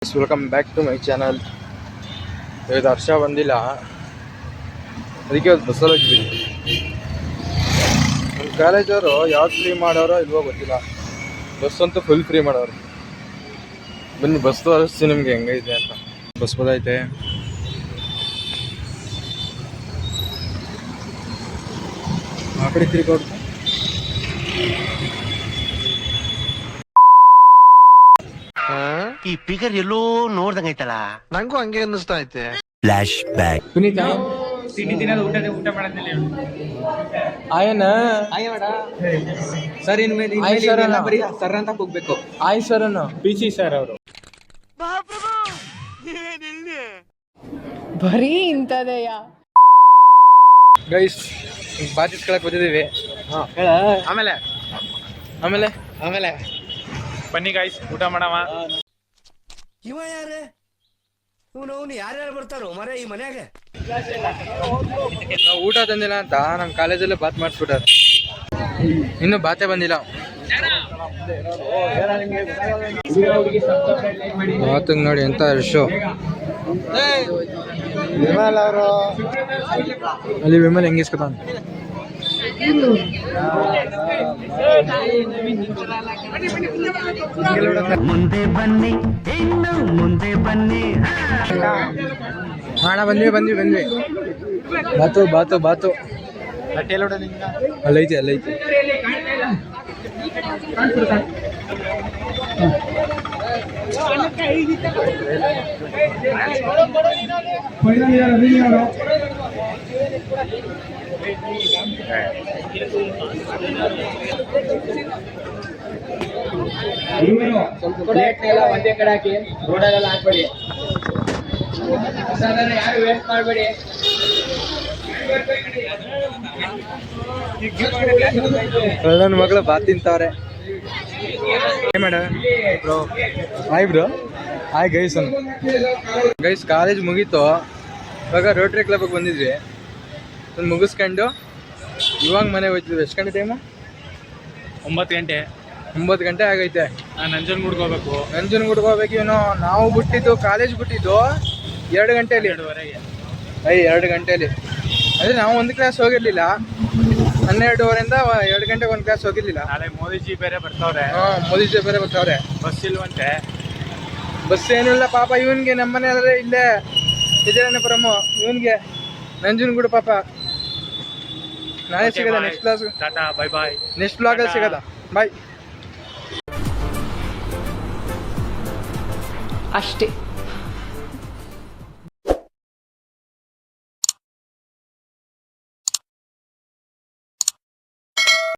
Welcome back to my channel. ಇವತ್ತು ಹರ್ಷ ಬಂದಿಲ್ಲ, ಅದಕ್ಕೆ ಇವತ್ತು ಬಸ್ಸಲ್ಲಿ ಹೋಗಿದ್ವಿ. ನಮ್ಮ ಕಾಲೇಜವರು ಯಾವ್ದು ಫ್ರೀ ಮಾಡೋರೋ ಇಲ್ವೋ ಗೊತ್ತಿಲ್ಲ, ಬಸ್ ಅಂತೂ ಫುಲ್ ಫ್ರೀ ಮಾಡೋರು. ಬನ್ನಿ ಬಸ್ ತೋರಿಸ್ತೀನಿ ನಿಮ್ಗೆ ಹೆಂಗೈತೆ ಅಂತ. ಬಸ್ ಬಂದೈತೆ, ಆ ಕಡೆ ತಿರ್ಗೋಡು. ಈ ಫಿಗರ್ ಎಲ್ಲೋ ನೋಡ್ದಂಗೈತಲ್ಲ, ನಂಗೂ ಹಂಗೆ ಅನ್ನಿಸ್ತಾ ಐತೆ. Flash back. ಪುನೀತ ತಿಂಡಿ ತಿನ್ನೋದು ಊಟ ಮಾಡೋದಿಲ್ಲ. ಆಯನ ಸರ್ ಇನ್ಮೇಲೆ ಆಯ್ ಸರ್ ಅಲ್ಲ. ಬರೀ ಸರ್ ಅಂತ ಹೋಗ್ಬೇಕು. ಆಯ್ ಸರ್ ಅನ್ನು PC ಸರ್ ಅವರು ಬರೀ ಇಂಥದೆಯಾ? ಗೈಸ್ ಬಾಚಿಸ್ಕೊಳಕ್ ಬಂದಿದ್ದೀವಿ. ಆಮೇಲೆ ಆಮೇಲೆ ಆಮೇಲೆ ಬನ್ನಿ ಗಾಯ್ಸ್ ಊಟ ಮಾಡವ. ಇವ ಯಾರೇ? ಅವನು ಯಾರ್ಯಾರು ಬರ್ತಾರೋ ಮರ ಈ ಮನ್ಯಾಗ? ನಾವು ಊಟ ತಂದಿಲ್ಲ ಅಂತ ನಮ್ಮ ಕಾಲೇಜಲ್ಲೇ ಬಾತ್ ಮಾಡಿಸ್ಬಿಟ್ಟಾರೆ. ಇನ್ನೂ ಬಾತೆ ಬಂದಿಲ್ಲ. ಬಾತಿಗೆ ನೋಡಿ ಎಂತ ಶೋ. ವಿಮಲ್ ಅವರು ಅಲ್ಲಿ ವಿಮಲ್ ಹೆಂಗಿಸ್ಕೊತಾನೆ. ಮುಂದೆ ಬನ್ನಿ, ಇನ್ನು ಮುಂದೆ ಬನ್ನಿ. ಹಣ ಬಂದ್ವಿ. ಬಾತು ಬಾತು ಬಾತು ಅಲ್ಲೈತಿ ಅಲ್ಲೈತಿ. ಒಂದೇ ಕಡೆ ಹಾಕಿ ರೋಡಲ್ಲೆಲ್ಲ ಹಾಕ್ಬೇಡಿ. ಯಾರು ವೇಸ್ಟ್ ಮಾಡಬೇಡಿ. ನನ್ನ ಮಗಳು ಬಾತ್ ತಿಂತವ್ರೆ. Madam hi bro. Hi guys. Guys college ಮುಗೀತು, ಇವಾಗ ರೋಟ್ರಿ ಕ್ಲಬ್ಗೆ ಬಂದಿದ್ವಿ. ಅದನ್ನು ಮುಗಿಸ್ಕೊಂಡು ಇವಾಗ ಮನೆಗೆ ಹೋಗ್ತಿದ್ವಿ. ಎಷ್ಟು ಗಂಟೆ ಟೈಮು? 9 ಗಂಟೆ. 9 ಗಂಟೆ ಆಗೈತೆ. ನಂಜನಗೂಡ್ಗೆ ಹೋಗ್ಬೇಕು. ನಂಜನಗೂಡ್ಗೆ ಹೋಗ್ಬೇಕು. ಇವನು ನಾವು ಬಿಟ್ಟಿದ್ದು ಕಾಲೇಜ್ ಬಿಟ್ಟಿದ್ದು 2 ಗಂಟೆಯಲ್ಲಿ. 2 ಗಂಟೆಯಲ್ಲಿ ಅಂದರೆ ನಾವು ಒಂದು ಕ್ಲಾಸ್ ಹೋಗಿರ್ಲಿಲ್ಲ. 12:30 2 ಗಂಟೆಗೆ ಒಂದು ಕ್ಲಾಸ್ ಹೋಗಿರ್ಲಿಲ್ಲ. ನಾಳೆ ಮೋದಿಜಿ ಬೇರೆ ಬರ್ತಾವ್ರೆ. ಮೋದಿಜಿ ಬೇರೆ ಬರ್ತಾವ್ರೆ. ಬಸ್ ಇಲ್ವಂತೆ. ಬಸ್ ಏನಿಲ್ಲ ಪಾಪ ಇವನ್ಗೆ. ನಮ್ಮನೆ ಅಲ್ಲೇ ಇಲ್ಲೇ ವಿಜಯನಗರಂ. ಇವನ್ಗೆ ನಂಜನಗೂಡು ಪಾಪ. ನಾಳೆ ಸಿಗದ ನೆಕ್ಸ್ಟ್ ಕ್ಲಾಸ್. ಟಾಟಾ ಬೈ ಬಾಯ್. ನೆಕ್ಸ್ಟ್ ಬ್ಲಾಗಲ್ಲಿ ಸಿಗದ. ಬಾಯ್. ಅಷ್ಟೇ.